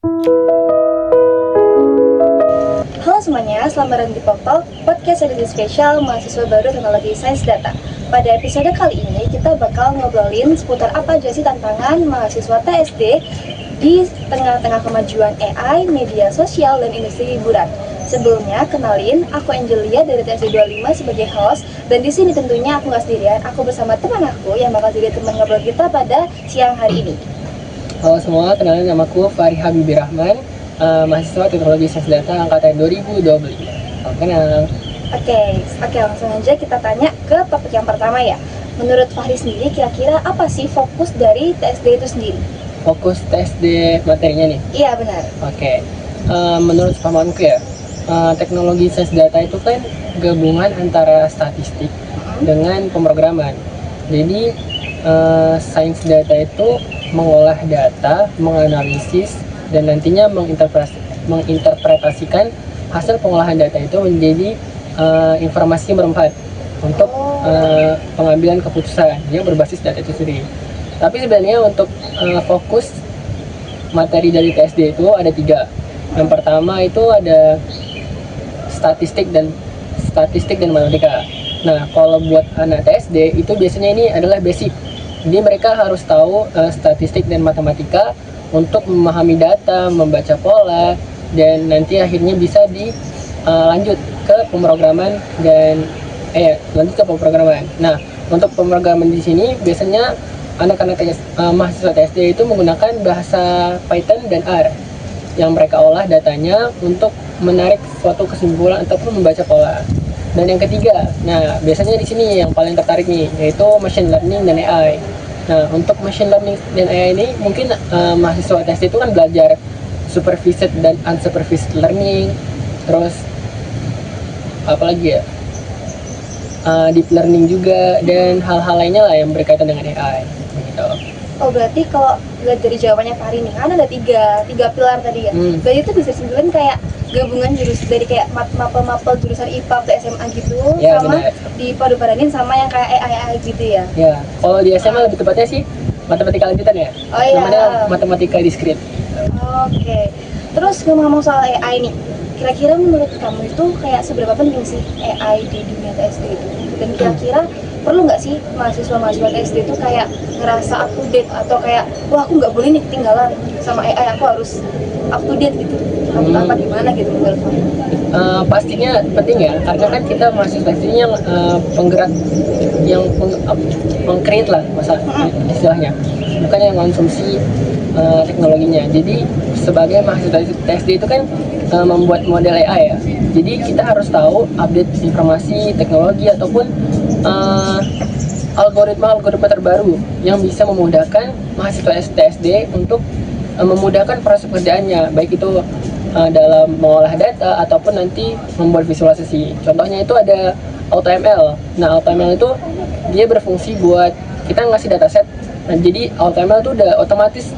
Halo semuanya, selamat datang di Pop-Talk, podcast edisi spesial mahasiswa baru teknologi sains data. Pada episode kali ini, kita bakal ngobrolin seputar apa aja sih tantangan mahasiswa TSD di tengah-tengah kemajuan AI, media sosial, dan industri hiburan. Sebelumnya, kenalin, aku Angelia dari TSD 25 sebagai host, dan di sini tentunya aku nggak sendirian, aku bersama teman aku yang bakal jadi teman ngobrol kita pada siang hari ini. Halo semua, kenalin nama aku Fahri Habibie Rahman, mahasiswa teknologi sains data angkatan 2025. Salam kenal. Oke, langsung aja kita tanya ke topik yang pertama ya. Menurut Fahri sendiri, kira-kira apa sih fokus dari TSD itu sendiri? Fokus TSD materinya nih. Iya, benar. Oke. Menurut pahamanku ya, teknologi sains data itu kan gabungan antara statistik dengan pemrograman. Jadi sains data itu mengolah data, menganalisis, dan nantinya menginterpretasikan hasil pengolahan data itu menjadi informasi yang bermanfaat untuk pengambilan keputusan yang berbasis data itu sendiri. Tapi sebenarnya untuk fokus materi dari TSD itu ada 3. Yang pertama itu ada statistik dan matematika. Nah, kalau buat anak TSD itu biasanya ini adalah basic. Jadi mereka harus tahu statistik dan matematika untuk memahami data, membaca pola, dan nanti akhirnya bisa lanjut ke pemrograman Nah, untuk pemrograman di sini biasanya anak-anak mahasiswa TSD itu menggunakan bahasa Python dan R yang mereka olah datanya untuk menarik suatu kesimpulan ataupun membaca pola. Dan yang ketiga, nah biasanya di sini yang paling tertarik nih, yaitu machine learning dan AI. Nah, untuk machine learning dan AI ini mungkin mahasiswa TSD itu kan belajar supervised dan unsupervised learning, terus apalagi ya, deep learning juga, dan hal-hal lainnya lah yang berkaitan dengan AI gitu. Oh, berarti kalau lihat dari jawabannya Fahri nih, kan ada tiga pilar tadi ya. Berarti itu bisa disebutkan kayak gabungan jurusan dari kayak mapel jurusan IPA ke SMA gitu, ya, sama benar. dipadu-padanin sama yang kayak AI gitu ya. Ya, kalau di SMA lebih tepatnya sih matematika lanjutan ya. Oh iya. Namanya matematika diskrit. Oke. Terus ngomong-ngomong soal AI nih, kira-kira menurut kamu itu kayak seberapa penting sih AI di dunia TSD itu? Dan kira-kira perlu nggak sih mahasiswa TSD itu kayak ngerasa up to date atau kayak wah aku nggak boleh nih ketinggalan sama AI, aku harus up to date gitu? Apa gimana gitu menurut kamu? Pastinya penting ya, karena kan kita mahasiswa ini yang penggerak, yang meng-create lah istilahnya, bukan yang konsumsi teknologinya. Jadi sebagai mahasiswa TSD itu kan membuat model AI ya, jadi kita harus tahu update informasi teknologi ataupun algoritma terbaru yang bisa memudahkan mahasiswa TSD untuk memudahkan proses pekerjaannya, baik itu dalam mengolah data ataupun nanti membuat visualisasi. Contohnya itu ada AutoML. Nah, AutoML itu dia berfungsi buat kita ngasih dataset. Nah, jadi AutoML itu udah otomatis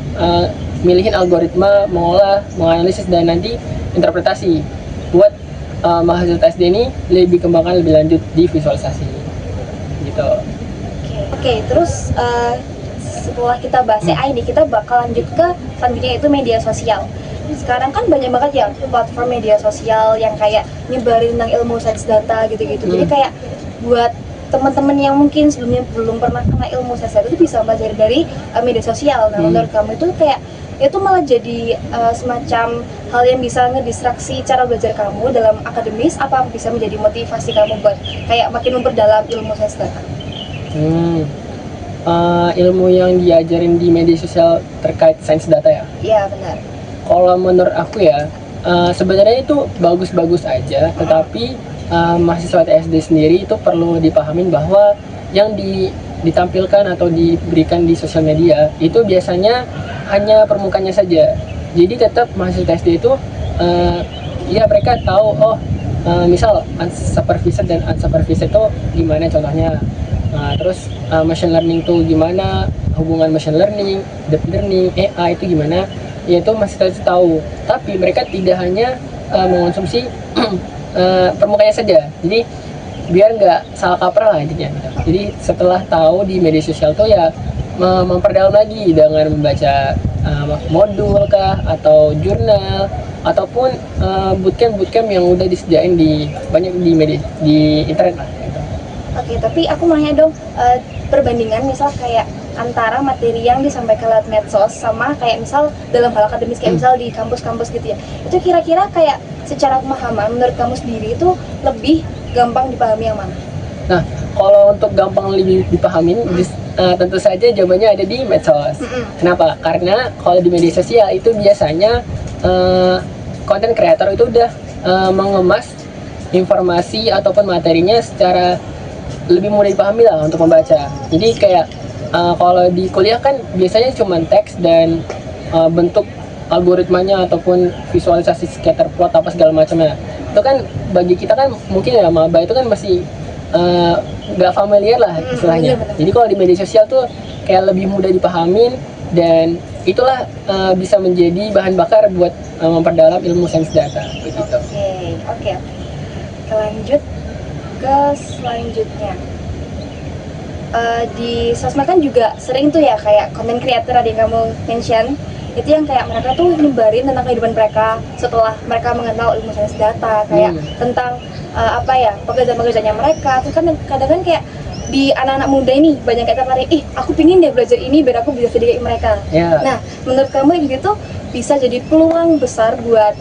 milihin algoritma, mengolah, menganalisis, dan nanti interpretasi buat mahasiswa TSD ini lebih kembangkan lebih lanjut di visualisasi gitu. Oke, terus setelah kita bahas AI nih, kita bakal lanjut ke selanjutnya itu media sosial. Sekarang kan banyak banget ya platform media sosial yang kayak nyebarin tentang ilmu sains data gitu-gitu. Jadi kayak buat teman-teman yang mungkin sebelumnya belum pernah kena ilmu sains data itu bisa belajar dari media sosial. Nah, menurut kamu itu kayak itu malah jadi semacam hal yang bisa ngedistraksi cara belajar kamu dalam akademis, apa bisa menjadi motivasi kamu buat kayak makin memperdalam ilmu sains data? Ilmu yang diajarin di media sosial terkait sains data ya? Iya, benar. Kalau menurut aku ya, sebenarnya itu bagus-bagus aja, tetapi mahasiswa TSD sendiri itu perlu dipahamin bahwa yang ditampilkan atau diberikan di sosial media itu biasanya hanya permukaannya saja. Jadi tetap mahasiswa TSD itu ya mereka tahu misal supervised dan unsupervised itu gimana contohnya. Terus machine learning itu gimana, hubungan machine learning, deep learning, AI itu gimana, yaitu masih tahu. Tapi mereka tidak hanya mengonsumsi permukaannya saja. Jadi biar nggak salah kaprah lah intinya gitu. Jadi setelah tahu di media sosial tuh ya memperdalam lagi dengan membaca modul kah, atau jurnal, ataupun bootcamp yang udah disediain di banyak di media di internet lah. Oke, tapi aku mau nanya dong, perbandingan misal kayak antara materi yang disampaikan lewat medsos sama kayak misal dalam hal akademis kayak misal di kampus-kampus gitu ya. Itu kira-kira kayak secara pemahaman menurut kamu sendiri itu lebih gampang dipahami yang mana? Nah, kalau untuk gampang lebih dipahamin, tentu saja jawabannya ada di medsos. Kenapa? Karena kalau di media sosial itu biasanya konten kreator itu udah mengemas informasi ataupun materinya secara lebih mudah dipahami lah untuk membaca. Jadi kayak kalau di kuliah kan biasanya cuma teks dan bentuk algoritmanya ataupun visualisasi scatter plot apa segala macamnya. Itu kan bagi kita kan mungkin ya maba itu kan masih nggak familiar lah istilahnya. Jadi kalau di media sosial tuh kayak lebih mudah dipahamin, dan itulah bisa menjadi bahan bakar buat memperdalam ilmu sains data. Begitu. Oke. Lanjut ke selanjutnya. Di sosmed kan juga sering tuh ya kayak content creator ada yang kamu mention, itu yang kayak mereka tuh nyebarin tentang kehidupan mereka setelah mereka mengenal ilmu sains data, kayak tentang pekerjaan-pekerjaannya mereka. Terus kan kadang kan kayak di anak-anak muda ini banyak kayak tertarik, aku pingin deh belajar ini biar aku bisa sedikit mereka. Nah, menurut kamu ini tuh bisa jadi peluang besar buat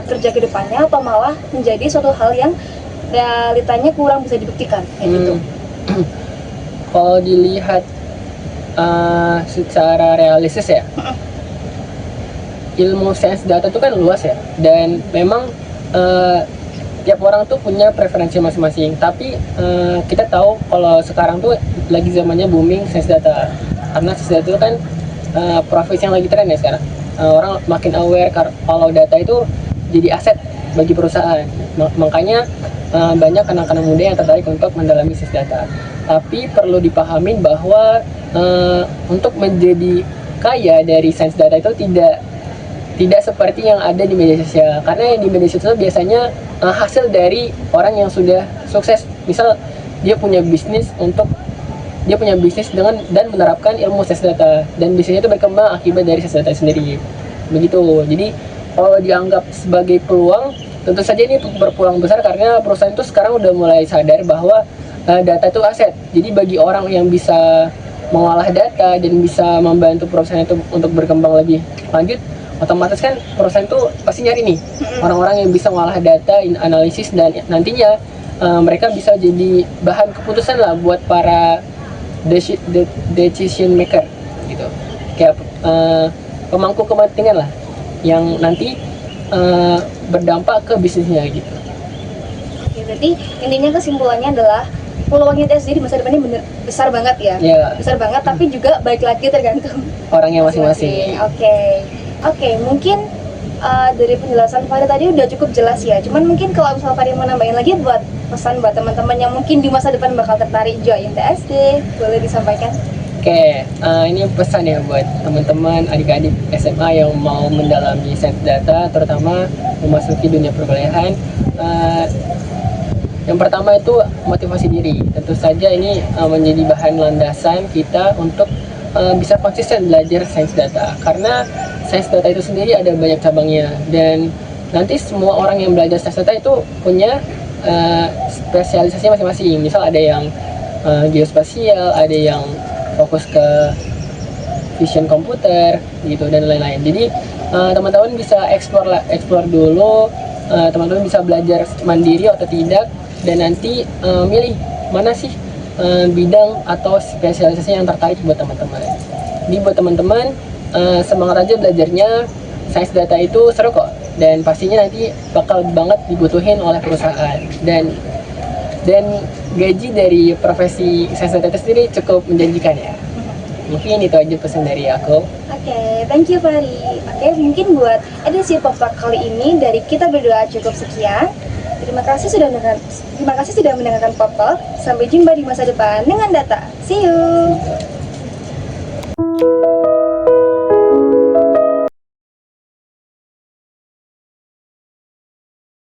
kerja ke depannya, atau malah menjadi suatu hal yang realitanya kurang bisa dibuktikan kayak gitu? Kalau dilihat secara realistis ya, ilmu sains data itu kan luas ya, dan memang tiap orang tuh punya preferensi masing-masing. Tapi kita tahu kalau sekarang tuh lagi zamannya booming sains data, karena sains data itu kan profesi yang lagi tren ya sekarang. Orang makin aware kalau data itu jadi aset bagi perusahaan. Makanya banyak anak-anak muda yang tertarik untuk mendalami sains data. Tapi perlu dipahamin bahwa untuk menjadi kaya dari sains data itu tidak seperti yang ada di media sosial. Karena yang di media sosial biasanya hasil dari orang yang sudah sukses. Misal dia punya bisnis dengan dan menerapkan ilmu sains data, dan bisnisnya itu berkembang akibat dari sains data sendiri. Begitu. Jadi kalau dianggap sebagai peluang, tentu saja ini berpeluang besar karena perusahaan itu sekarang udah mulai sadar bahwa data itu aset. Jadi bagi orang yang bisa mengolah data dan bisa membantu perusahaan itu untuk berkembang lebih lanjut, otomatis kan perusahaan itu pasti nyari nih orang-orang yang bisa mengolah data, analisis, dan nantinya mereka bisa jadi bahan keputusan lah buat para decision maker gitu, kayak pemangku kepentingan lah yang nanti berdampak ke bisnisnya gitu. Oke, berarti intinya kesimpulannya adalah peluangnya ITS di masa depan ini besar banget ya? Besar banget, tapi juga balik lagi tergantung orangnya masing-masing. Oke, mungkin dari penjelasan Farid tadi udah cukup jelas ya. Cuman mungkin kalau misalnya Farid mau nambahin lagi buat pesan buat teman-teman yang mungkin di masa depan bakal tertarik join TSD, boleh disampaikan? Oke, ini pesan ya buat teman-teman adik-adik SMA yang mau mendalami sains data, terutama memasuki dunia perkuliahan. Yang pertama itu motivasi diri. Tentu saja ini menjadi bahan landasan kita untuk bisa konsisten belajar sains data, karena sains data itu sendiri ada banyak cabangnya, dan nanti semua orang yang belajar sains data itu punya spesialisasi masing-masing. Misal ada yang geospasial, ada yang fokus ke vision komputer gitu, dan lain-lain. Jadi teman-teman bisa explore dulu, teman-teman bisa belajar mandiri atau tidak, dan nanti milih mana sih bidang atau spesialisasi yang tertarik buat teman-teman. Jadi buat teman-teman semangat aja belajarnya. Sains data itu seru kok, dan pastinya nanti bakal banget dibutuhin oleh perusahaan, dan gaji dari profesi sains data itu sendiri cukup menjanjikan ya. Mungkin itu aja pesan dari aku. Oke, thank you Fari. Oke, mungkin buat edisi Pop-Talk kali ini dari kita berdua cukup sekian. Terima kasih sudah mendengarkan Pop-Talk. Sampai jumpa di masa depan dengan data. See you.